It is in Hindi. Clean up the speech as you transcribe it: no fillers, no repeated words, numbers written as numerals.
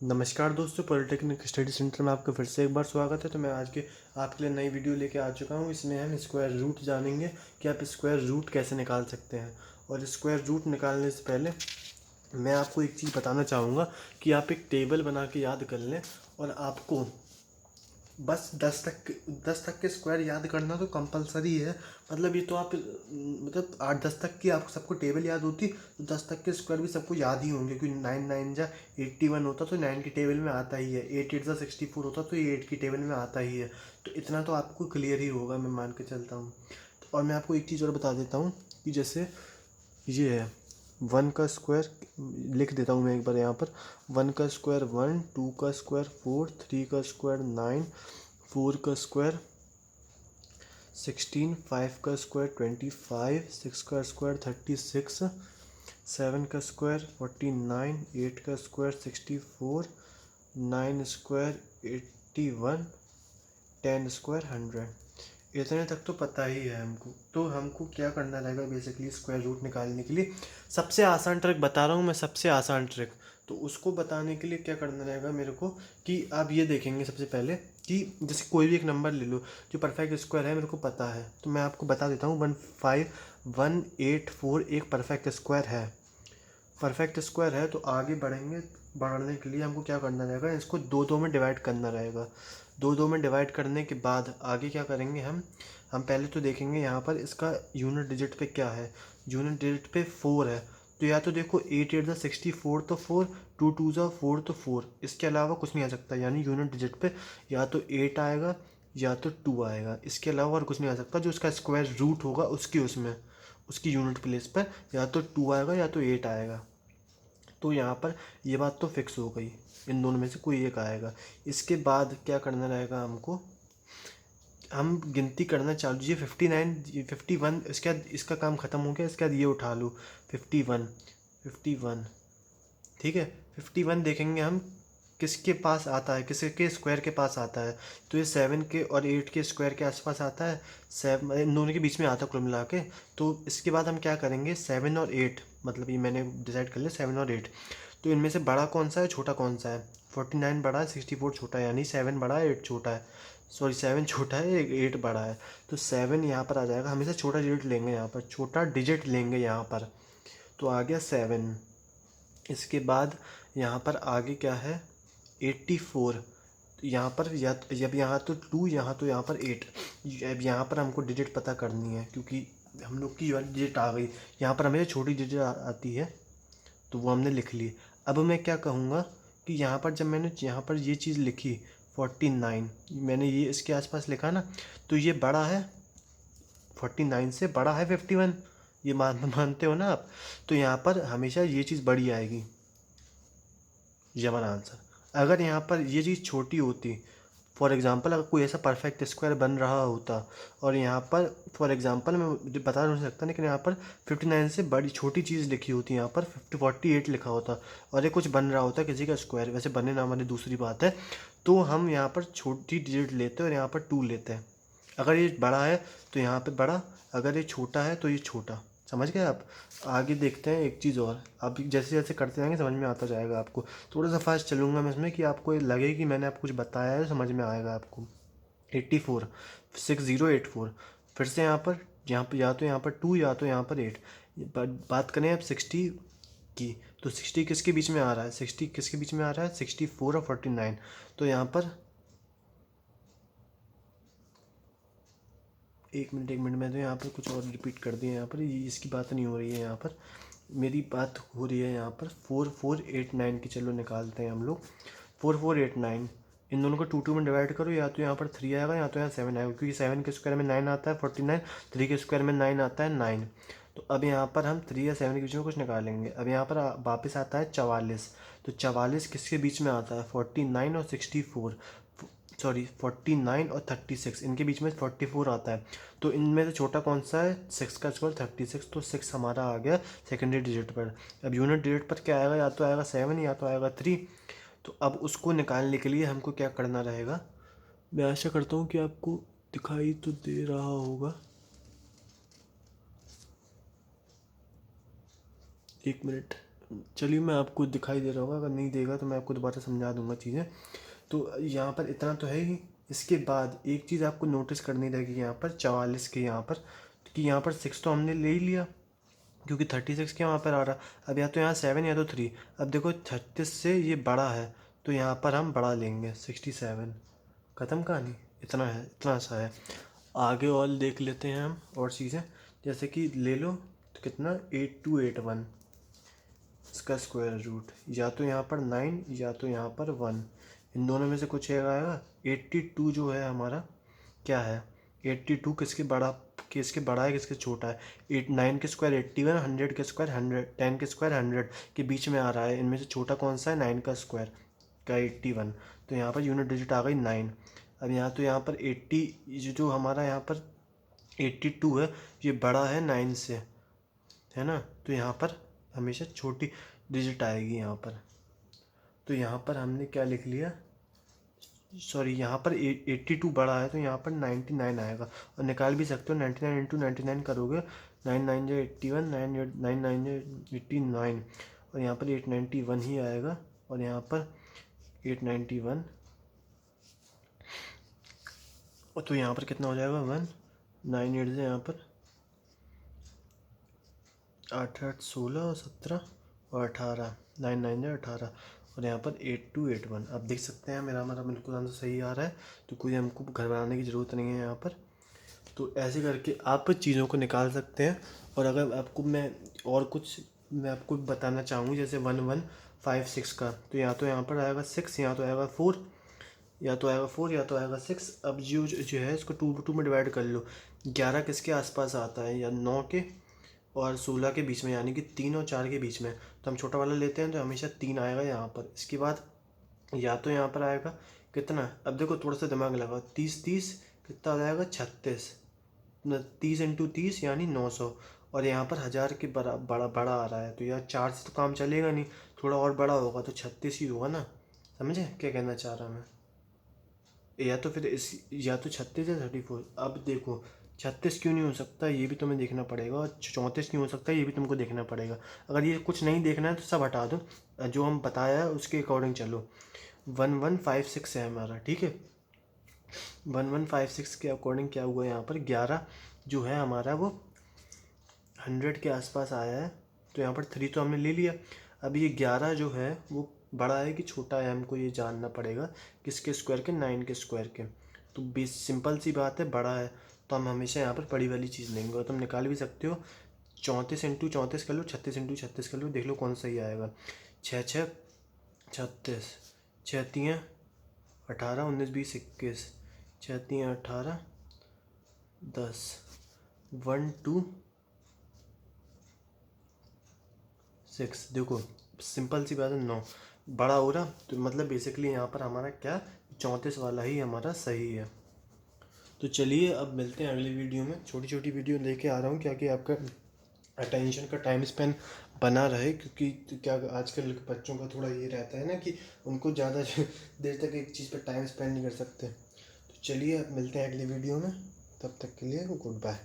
नमस्कार दोस्तों, पॉलिटेक्निक स्टडी सेंटर में आपका फिर से एक बार स्वागत है। तो मैं आज के आपके लिए नई वीडियो लेके आ चुका हूँ। इसमें हम स्क्वायर रूट जानेंगे कि आप स्क्वायर रूट कैसे निकाल सकते हैं। और स्क्वायर रूट निकालने से पहले मैं आपको एक चीज़ बताना चाहूँगा कि आप एक टेबल बना के याद कर लें। और आपको बस 10 तक के स्क्वायर याद करना तो कंपलसरी है। मतलब ये तो आप मतलब 8-10 तक की आपको सबको टेबल याद होती, तो 10 तक के स्क्वायर भी सबको याद ही होंगे, क्योंकि 9 9 जा 81 होता तो 9 की टेबल में आता ही है। 8 8 जा 64 होता तो ये 8 की टेबल में आता ही है। तो इतना तो आपको क्लियर ही होगा, मैं मान के चलता हूँ। और मैं आपको एक चीज़ और बता देता हूँ कि जैसे ये है 1 का स्क्वायर, लिख देता हूँ मैं एक बार यहाँ पर। 1 का स्क्वायर 1, 2 का स्क्वायर 4, 3 का स्क्वायर 9, 4 का स्क्वायर 16, 5 का स्क्वायर 25, 6 का स्क्वायर 36, 7 का स्क्वायर 49, 8 का स्क्वायर 64, 9 स्क्वायर 81, 10 स्क्वायर 100। इतने तक तो पता ही है हमको। तो हमको क्या करना रहेगा बेसिकली स्क्वायर रूट निकालने के लिए। सबसे आसान ट्रिक बता रहा हूँ मैं, सबसे आसान ट्रिक। तो उसको बताने के लिए क्या करना रहेगा मेरे को, कि आप ये देखेंगे सबसे पहले कि जैसे कोई भी एक नंबर ले लो जो परफेक्ट स्क्वायर है, मेरे को पता है तो मैं आपको बता देता हूँ। 15184 एक परफेक्ट स्क्वायर है। परफेक्ट स्क्वायर है तो आगे बढ़ने के लिए हमको क्या करना रहेगा, इसको दो दो में डिवाइड करना रहेगा। दो दो में डिवाइड करने के बाद आगे क्या करेंगे हम पहले तो देखेंगे यहाँ पर इसका यूनिट डिजिट पे क्या है। यूनिट डिजिट पे 4 है, तो या तो देखो 8 8 64 तो 4, 2 2 4 तो 4, इसके अलावा कुछ नहीं आ सकता। यानी यूनिट डिजिट पे या तो 8 आएगा या तो 2 आएगा, इसके अलावा और कुछ नहीं आ सकता। जो इसका स्क्वायर रूट होगा उसकी यूनिट प्लेस पर या तो 2 आएगा या तो 8 आएगा। तो यहाँ पर ये बात तो फिक्स हो गई, इन दोनों में से कोई एक आएगा। इसके बाद क्या करना रहेगा हमको, हम गिनती करना चालू। ये 59, ये 51, इसके बाद इसका काम ख़त्म हो गया। इसके बाद ये उठा लो 51, 51, ठीक है। 51 देखेंगे हम किसके पास आता है, किसके स्क्वायर के पास आता है। तो ये 7 के और 8 के स्क्वायर के आसपास आता है। 7 इन दोनों के बीच में आता है कुल मिला के। तो इसके बाद हम क्या करेंगे, 7 और 8, मतलब ये मैंने डिसाइड कर लिया 7 और 8। तो इनमें से बड़ा कौन सा है, छोटा कौन सा है। 49 बड़ा है, 64 छोटा है। यानी 7 बड़ा है, 8 छोटा है। सॉरी, 7 छोटा है, 8 बड़ा है। तो 7 यहाँ पर आ जाएगा। हमेशा छोटा डिजिट लेंगे यहाँ पर, छोटा डिजिट लेंगे यहाँ पर। तो आ गया 7। इसके बाद यहाँ पर आगे क्या है, 84। तो यहाँ पर या जब यहाँ तो 2, यहाँ तो यहाँ पर 8। अब यहाँ पर हमको डिजिट पता करनी है, क्योंकि हम लोग की वाली डिजिट आ गई। यहाँ पर हमें छोटी डिजिट आती है, तो वो हमने लिख ली। अब मैं क्या कहूँगा कि यहाँ पर जब मैंने यहाँ पर ये चीज़ लिखी 49, मैंने ये इसके आसपास लिखा ना, तो ये बड़ा है 49 से, बड़ा है 51। ये मानते हो ना आप। तो यहाँ पर हमेशा ये चीज़ बड़ी आएगी, ये हमारा आंसर। अगर यहाँ पर ये चीज़ छोटी होती, फॉर एग्ज़ाम्पल अगर कोई ऐसा परफेक्ट स्क्वायर बन रहा होता और यहाँ पर फॉर एग्ज़ाम्पल मैं बता नहीं सकता, लेकिन यहाँ पर 59 से बड़ी छोटी चीज़ लिखी होती, यहाँ पर 48 लिखा होता और ये कुछ बन रहा होता किसी का स्क्वायर, वैसे बने ना बने दूसरी बात है। तो हम यहाँ पर छोटी डिजिट लेते हैं और यहाँ पर 2 लेते हैं। अगर ये बड़ा है तो यहाँ पे बड़ा, अगर ये छोटा है तो ये छोटा। समझ गए आप। आगे देखते हैं एक चीज़ और। अब जैसे जैसे करते जाएंगे समझ में आता जाएगा आपको। थोड़ा सा फास्ट चलूँगा मैं इसमें, कि आपको ये लगे कि मैंने आपको कुछ बताया है, समझ में आएगा आपको। 84, 6084। फिर से यहाँ पर या तो यहाँ पर 2 या तो यहाँ पर 8। बात करें अब 60 की, तो 60 किसके बीच में आ रहा है, 60 किसके बीच में आ रहा है, 64 और 49। तो यहाँ पर एक मिनट में तो यहाँ पर कुछ और रिपीट कर दिया। यहाँ पर इसकी बात नहीं हो रही है, यहाँ पर मेरी बात हो रही है यहाँ पर 4489 की। चलो निकालते हैं हम लोग 4489। इन दोनों को 2 2 में डिवाइड करो, या तो यहाँ पर 3 आएगा या तो यहाँ 7 आएगा, क्योंकि 7 के स्क्वायर में 9 आता है 49, 3 के स्क्वायर में 9 आता है 9। तो अब यहाँ पर हम 3 या 7 के बीच में कुछ निकालेंगे। अब यहाँ पर वापस आता है 44। तो 44 किसके बीच में आता है, 49 और 64, सॉरी 49 और 36, इनके बीच में 44 आता है। तो इनमें से छोटा कौन सा है, 6 का स्क्वायर 36। तो 6 हमारा आ गया सेकेंडरी डिजिट पर। अब यूनिट डिजिट पर क्या आएगा, या तो आएगा 7 या तो आएगा 3। तो अब उसको निकालने के लिए हमको क्या करना रहेगा, मैं आशा करता हूँ कि आपको दिखाई तो दे रहा होगा। एक मिनट, चलिए मैं आपको दिखाई दे रहा होगा, अगर नहीं देगा तो मैं आपको दोबारा समझा दूंगा चीज़ें। तो यहाँ पर इतना तो है ही। इसके बाद एक चीज़ आपको नोटिस करनी रहेगी यहाँ पर 44 के यहाँ पर, कि यहाँ पर 6 तो हमने ले ही लिया क्योंकि 36 के वहाँ पर आ रहा। अब या तो यहाँ 7 या तो 3। अब देखो 36 से ये बड़ा है तो यहाँ पर हम बड़ा लेंगे 67। ख़त्म कहानी, इतना है, इतना सा है। आगे और देख लेते हैं हम और चीज़ें, जैसे कि ले लो तो कितना 8281 इसका स्क्वायर रूट, या तो यहाँ पर 9 या तो यहाँ पर 1, इन दोनों में से कुछ एक आएगा। 82 जो है हमारा क्या है, 82 किसके बड़ा है किसके छोटा है। 9 के स्क्वायर 81, 100 के स्क्वायर 100, 10 के स्क्वायर 100 के बीच में आ रहा है। इनमें से छोटा कौन सा है, 9 का स्क्वायर का 81। तो यहाँ पर यूनिट डिजिट आ गई 9। अब यहाँ पर 80 जो हमारा यहाँ पर 82 है, ये बड़ा है 9 से, है ना। तो यहाँ पर हमेशा छोटी डिजिट आएगी यहाँ पर। तो यहाँ पर हमने क्या लिख लिया, सॉरी यहाँ पर 82 बड़ा है तो यहाँ पर 99 आएगा। और निकाल भी सकते हो, 99 इंटू 99 करोगे, 9 9 जो 81, 9 9 जो 89, और यहाँ पर 891 ही आएगा। और यहाँ पर 891, और तो यहाँ पर कितना हो जाएगा 1, 9 8 से यहाँ पर 8 8 16 और 17 और 18, 9 9 जो 18, और यहाँ पर 8281। अब देख सकते हैं मेरा हमारा बिल्कुल आंसर सही आ रहा है, तो कोई हमको घर बनाने की ज़रूरत नहीं है यहाँ पर। तो ऐसे करके आप चीज़ों को निकाल सकते हैं। और अगर आपको मैं आपको बताना चाहूँगी, जैसे 1156 का, तो या तो यहाँ पर आएगा 6, या तो आएगा 4, या तो आएगा 4 या तो आएगा 6। अब जो है इसको 2 में डिवाइड कर लो। 11 किसके आसपास आता है, या 9 के और 16 के बीच में, यानी कि 3 और 4 के बीच में। तो हम छोटा वाला लेते हैं तो हमेशा 3 आएगा यहाँ पर। इसके बाद या तो यहाँ पर आएगा कितना, अब देखो थोड़ा सा दिमाग लगाओ, 30 30 कितना आ जाएगा 36, 30 इंटू 30 यानी 900, और यहाँ पर 1000 के बड़ा आ रहा है। तो यार 4 से तो काम चलेगा नहीं, थोड़ा और बड़ा होगा तो 36 ही होगा ना। समझे क्या कहना चाह रहा मैं, या तो फिर या तो 36 या 34। अब देखो 36 क्यों नहीं हो सकता ये भी तुम्हें देखना पड़ेगा, और 34 क्यों हो सकता है ये भी तुमको देखना पड़ेगा। अगर ये कुछ नहीं देखना है तो सब हटा दो, जो हम बताया है उसके अकॉर्डिंग चलो। 1156 है हमारा, ठीक है। 1156 के अकॉर्डिंग क्या हुआ, यहाँ पर 11 जो है हमारा वो 100 के आसपास आया है। तो यहाँ पर 3 तो हमने ले लिया। अब ये 11 जो है वो बड़ा है कि छोटा है, हमको ये जानना पड़ेगा। किसके स्क्वायर के, 9 के स्क्वायर के। तो बेस सिंपल सी बात है, बड़ा है तो हम हमेशा यहाँ पर बड़ी वाली चीज़ लेंगे। और तुम निकाल भी सकते हो, 34 इंटू 34 कर लो, 36 इंटू 36 कर लो, देख लो कौन सही आएगा। 6 6 36, 6 3 18, 19 20 21, 6 3 18 10, 1 2 6। देखो सिंपल सी बात है, 9 बड़ा हो रहा, तो मतलब बेसिकली यहाँ पर हमारा क्या 34 वाला ही हमारा सही है। तो चलिए अब मिलते हैं अगली वीडियो में। छोटी छोटी वीडियो लेके आ रहा हूँ क्या कि आपका अटेंशन का टाइम स्पेन बना रहे, क्योंकि क्या आजकल के बच्चों का थोड़ा ये रहता है ना कि उनको ज़्यादा देर तक एक चीज़ पर टाइम स्पेंड नहीं कर सकते। तो चलिए अब मिलते हैं अगली वीडियो में, तब तक के लिए गुड बाय।